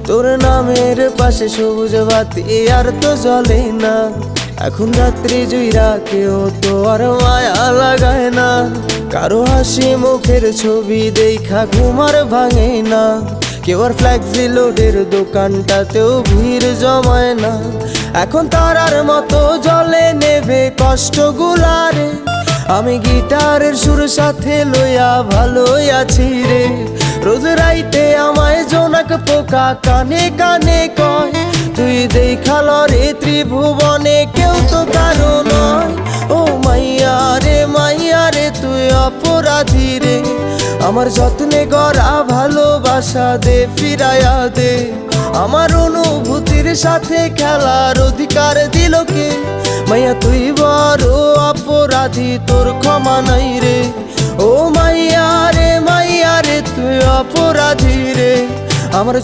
তোর নামের পাশে সবুজ বাতি আর তো জ্বলে না। এখন রাত্রি জুইরা কেউ তো আর মায়া লাগায় না। কারো হাসি মুখের ছবি দেখা ঘুমার ভাঙে না। কেউ আর ফ্ল্যাক্সি লোডের দোকানটাতেও ভিড় জমায় না। এখন তারার মতো জলে নেবে কষ্টগুলারে। আমি গিটারের সুর সাথে লইয়া ভালোই আছি রে। রোজ রাইতে আমায় জোনাক পোকা কানে কানে কয়, তুই দেখাল রে ত্রিভুবনে কেউ তো কারো নয়। ও মাইয়া রে তুই অপরাধী রে। আমার যত্নে গড়া ভালোবাসা দে ফিরাইয়া দে। আমার অনুভূতির সাথে খেলার অধিকার দিল কে? মাইয়া তুই বড় অপরাধী, তোর ক্ষমা নাই রে। ও মাইয়া রে তুই অপরাধী রে। আমার